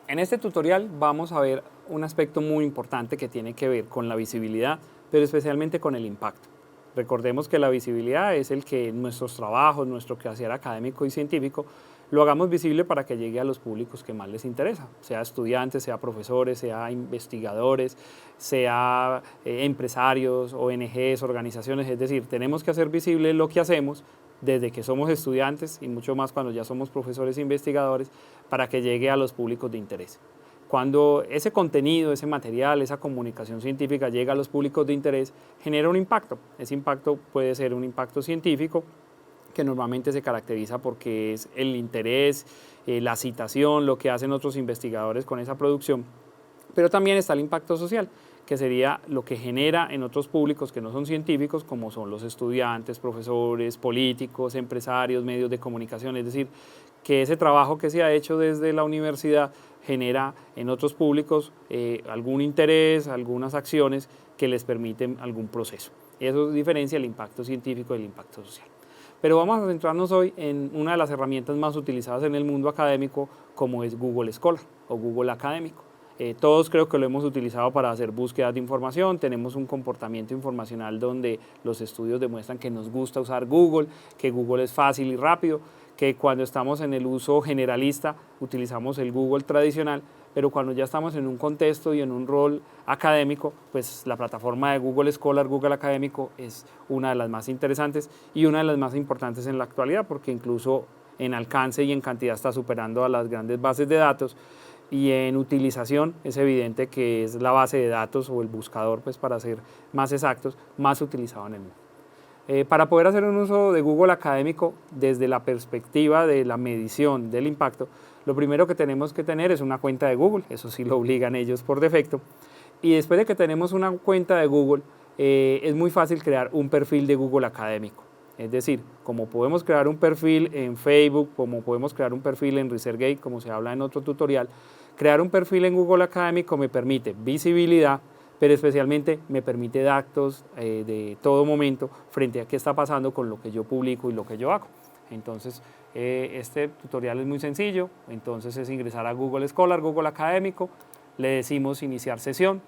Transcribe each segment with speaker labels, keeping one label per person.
Speaker 1: En este tutorial vamos a ver un aspecto muy importante que tiene que ver con la visibilidad, pero especialmente con el impacto. Recordemos que la visibilidad es el que nuestros trabajos, nuestro quehacer académico y científico, lo hagamos visible para que llegue a los públicos que más les interesa, sea estudiantes, sea profesores, sea investigadores, sea empresarios, ONGs, organizaciones, es decir, tenemos que hacer visible lo que hacemos desde que somos estudiantes y mucho más cuando ya somos profesores e investigadores para que llegue a los públicos de interés. Cuando ese contenido, ese material, esa comunicación científica llega a los públicos de interés, genera un impacto. Ese impacto puede ser un impacto científico, que normalmente se caracteriza porque es el interés, la citación, lo que hacen otros investigadores con esa producción, pero también está el impacto social, que sería lo que genera en otros públicos que no son científicos, como son los estudiantes, profesores, políticos, empresarios, medios de comunicación, es decir, que ese trabajo que se ha hecho desde la universidad genera en otros públicos algún interés, algunas acciones que les permiten algún proceso. Eso diferencia el impacto científico del impacto social. Pero vamos a centrarnos hoy en una de las herramientas más utilizadas en el mundo académico, como es Google Scholar o Google Académico. Todos creo que lo hemos utilizado para hacer búsquedas de información, tenemos un comportamiento informacional donde los estudios demuestran que nos gusta usar Google, que Google es fácil y rápido, que cuando estamos en el uso generalista utilizamos el Google tradicional, pero cuando ya estamos en un contexto y en un rol académico, pues la plataforma de Google Scholar, Google Académico, es una de las más interesantes y una de las más importantes en la actualidad, porque incluso en alcance y en cantidad está superando a las grandes bases de datos, y en utilización es evidente que es la base de datos o el buscador, pues para ser más exactos, más utilizado en el mundo. Para poder hacer un uso de Google Académico desde la perspectiva de la medición del impacto, lo primero que tenemos que tener es una cuenta de Google, eso sí lo obligan ellos por defecto, y después de que tenemos una cuenta de Google, es muy fácil crear un perfil de Google Académico. Es decir, como podemos crear un perfil en Facebook, como podemos crear un perfil en ResearchGate, como se habla en otro tutorial, crear un perfil en Google Académico me permite visibilidad, pero especialmente me permite datos de todo momento frente a qué está pasando con lo que yo publico y lo que yo hago. Entonces, este tutorial es muy sencillo, entonces es ingresar a Google Scholar, Google Académico, le decimos iniciar sesión,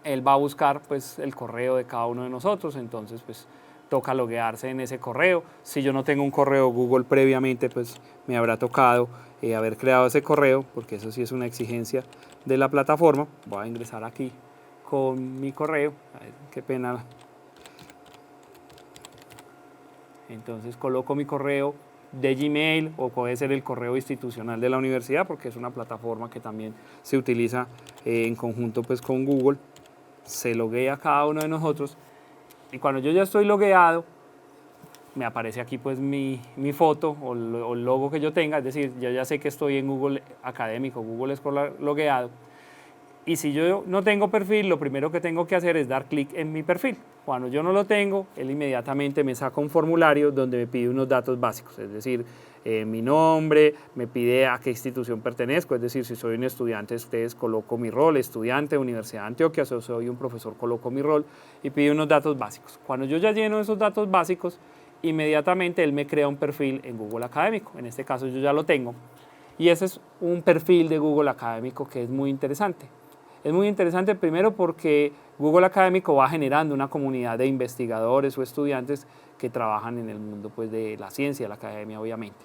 Speaker 1: él va a buscar pues el correo de cada uno de nosotros, entonces pues toca loguearse en ese correo. Si yo no tengo un correo Google previamente, pues me habrá tocado haber creado ese correo, porque eso sí es una exigencia de la plataforma. Voy a ingresar aquí con mi correo, ay, qué pena. Entonces coloco mi correo de Gmail o puede ser el correo institucional de la universidad, porque es una plataforma que también se utiliza en conjunto pues con Google. Se loguea cada uno de nosotros y cuando yo ya estoy logueado, me aparece aquí pues mi foto o el logo que yo tenga, es decir, yo ya sé que estoy en Google Académico, Google Scholar logueado. Y si yo no tengo perfil, lo primero que tengo que hacer es dar clic en mi perfil. Cuando yo no lo tengo, él inmediatamente me saca un formulario donde me pide unos datos básicos, es decir, mi nombre, me pide a qué institución pertenezco, es decir, si soy un estudiante, ustedes coloco mi rol, estudiante, Universidad de Antioquia, si soy un profesor, coloco mi rol y pide unos datos básicos. Cuando yo ya lleno esos datos básicos, inmediatamente él me crea un perfil en Google Académico, en este caso yo ya lo tengo, y ese es un perfil de Google Académico que es muy interesante. Es muy interesante primero porque Google Académico va generando una comunidad de investigadores o estudiantes que trabajan en el mundo pues, de la ciencia, la academia obviamente.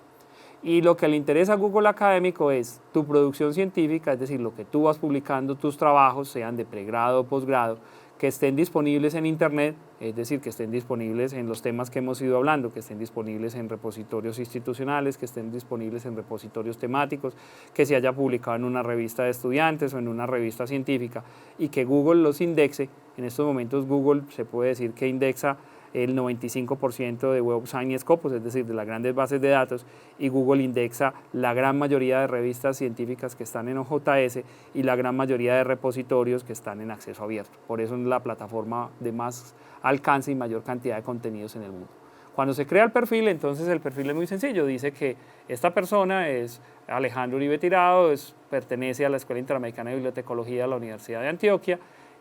Speaker 1: Y lo que le interesa a Google Académico es tu producción científica, es decir, lo que tú vas publicando, tus trabajos, sean de pregrado o posgrado, que estén disponibles en Internet, es decir, que estén disponibles en los temas que hemos ido hablando, que estén disponibles en repositorios institucionales, que estén disponibles en repositorios temáticos, que se haya publicado en una revista de estudiantes o en una revista científica y que Google los indexe. En estos momentos Google se puede decir que indexa el 95% de Web of Science y Scopus, es decir, de las grandes bases de datos, y Google indexa la gran mayoría de revistas científicas que están en OJS y la gran mayoría de repositorios que están en acceso abierto. Por eso es la plataforma de más alcance y mayor cantidad de contenidos en el mundo. Cuando se crea el perfil, entonces el perfil es muy sencillo, dice que esta persona es Alejandro Uribe Tirado, pertenece a la Escuela Interamericana de Bibliotecología de la Universidad de Antioquia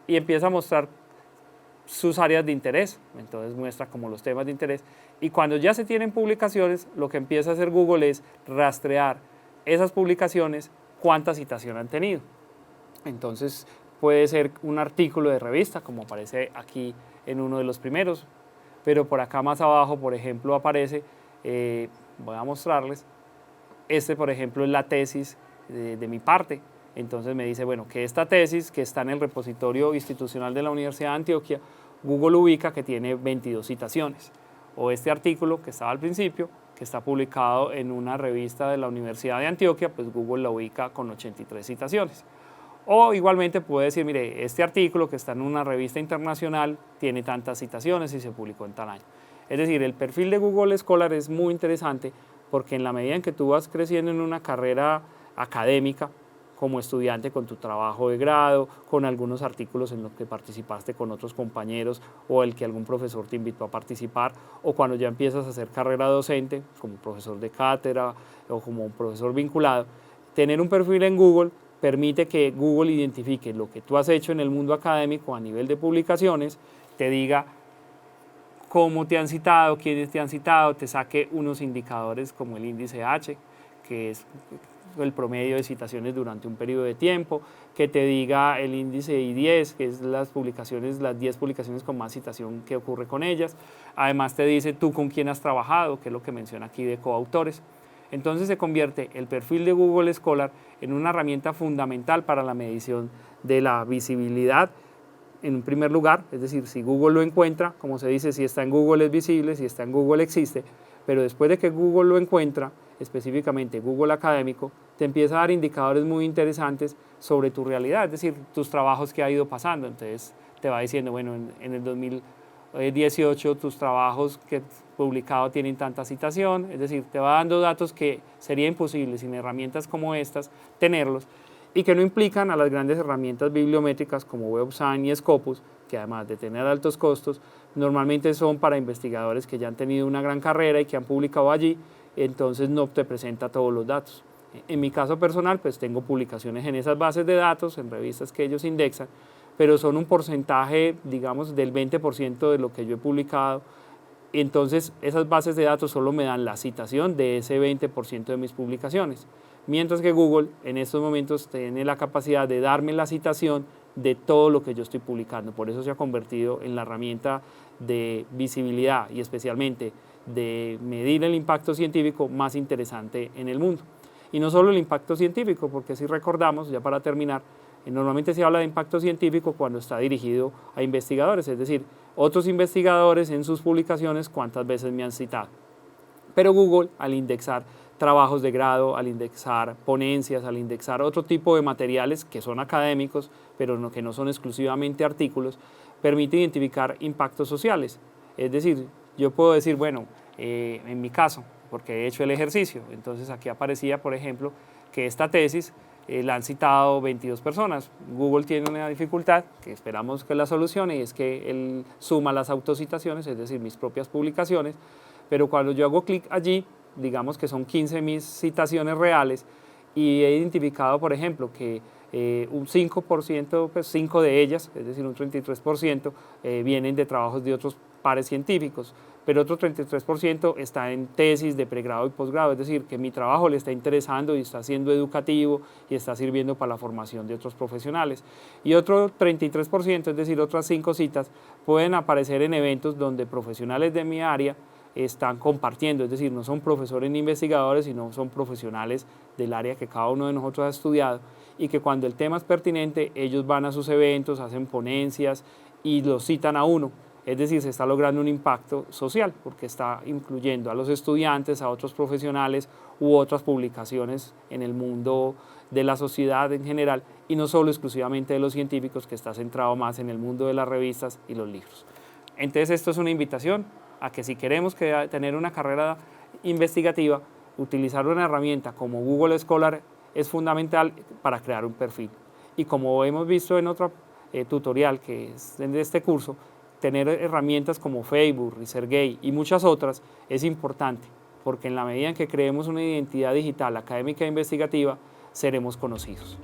Speaker 1: y empieza a mostrar sus áreas de interés, entonces muestra como los temas de interés, y cuando ya se tienen publicaciones, lo que empieza a hacer Google es rastrear esas publicaciones cuánta citación han tenido. Entonces puede ser un artículo de revista, como aparece aquí en uno de los primeros, pero por acá más abajo, por ejemplo, aparece, voy a mostrarles, por ejemplo, es la tesis de mi parte. Entonces me dice, bueno, que esta tesis que está en el repositorio institucional de la Universidad de Antioquia, Google ubica que tiene 22 citaciones. O este artículo que estaba al principio, que está publicado en una revista de la Universidad de Antioquia, pues Google la ubica con 83 citaciones. O igualmente puede decir, mire, este artículo que está en una revista internacional tiene tantas citaciones y se publicó en tal año. Es decir, el perfil de Google Scholar es muy interesante porque en la medida en que tú vas creciendo en una carrera académica, como estudiante con tu trabajo de grado, con algunos artículos en los que participaste con otros compañeros o el que algún profesor te invitó a participar, o cuando ya empiezas a hacer carrera docente, como profesor de cátedra o como un profesor vinculado, tener un perfil en Google permite que Google identifique lo que tú has hecho en el mundo académico a nivel de publicaciones, te diga cómo te han citado, quiénes te han citado, te saque unos indicadores como el índice H, que es el promedio de citaciones durante un periodo de tiempo, que te diga el índice I10, que es las 10 publicaciones con más citación que ocurre con ellas. Además te dice tú con quién has trabajado, que es lo que menciona aquí de coautores. Entonces se convierte el perfil de Google Scholar en una herramienta fundamental para la medición de la visibilidad en un primer lugar, es decir, si Google lo encuentra, como se dice, si está en Google es visible, si está en Google existe, pero después de que Google lo encuentra, específicamente Google Académico, te empieza a dar indicadores muy interesantes sobre tu realidad, es decir, tus trabajos que ha ido pasando. Entonces te va diciendo, bueno, en el 2018 tus trabajos que has publicado tienen tanta citación, es decir, te va dando datos que sería imposible sin herramientas como estas tenerlos, y que no implican a las grandes herramientas bibliométricas como WebSign y Scopus, que además de tener altos costos, normalmente son para investigadores que ya han tenido una gran carrera y que han publicado allí, entonces no te presenta todos los datos. En mi caso personal, pues tengo publicaciones en esas bases de datos, en revistas que ellos indexan, pero son un porcentaje, digamos, del 20% de lo que yo he publicado. Entonces, esas bases de datos solo me dan la citación de ese 20% de mis publicaciones. Mientras que Google en estos momentos tiene la capacidad de darme la citación de todo lo que yo estoy publicando. Por eso se ha convertido en la herramienta de visibilidad y especialmente de medir el impacto científico más interesante en el mundo. Y no solo el impacto científico, porque si recordamos, ya para terminar, normalmente se habla de impacto científico cuando está dirigido a investigadores, es decir, otros investigadores en sus publicaciones cuántas veces me han citado. Pero Google, al indexar trabajos de grado, al indexar ponencias, al indexar otro tipo de materiales que son académicos, pero que no son exclusivamente artículos, permite identificar impactos sociales. Es decir, yo puedo decir, bueno, en mi caso, porque he hecho el ejercicio, entonces aquí aparecía, por ejemplo, que esta tesis la han citado 22 personas. Google tiene una dificultad que esperamos que la solucione, y es que él suma las autocitaciones, es decir, mis propias publicaciones, pero cuando yo hago clic allí, digamos que son 15 mis citaciones reales, y he identificado, por ejemplo, que un 5%, pues 5 de ellas, es decir, un 33%, vienen de trabajos de otros pares científicos, pero otro 33% está en tesis de pregrado y posgrado, es decir, que mi trabajo le está interesando y está siendo educativo y está sirviendo para la formación de otros profesionales. Y otro 33%, es decir, otras 5 citas, pueden aparecer en eventos donde profesionales de mi área están compartiendo, es decir, no son profesores ni investigadores, sino son profesionales del área que cada uno de nosotros ha estudiado, y que cuando el tema es pertinente, ellos van a sus eventos, hacen ponencias y los citan a uno. Es decir, se está logrando un impacto social porque está incluyendo a los estudiantes, a otros profesionales u otras publicaciones en el mundo de la sociedad en general, y no solo exclusivamente de los científicos, que está centrado más en el mundo de las revistas y los libros. Entonces esto es una invitación a que si queremos tener una carrera investigativa, utilizar una herramienta como Google Scholar es fundamental para crear un perfil. Y como hemos visto en otro tutorial que es de este curso, tener herramientas como Facebook, ResearchGate y muchas otras es importante, porque en la medida en que creemos una identidad digital académica e investigativa, seremos conocidos.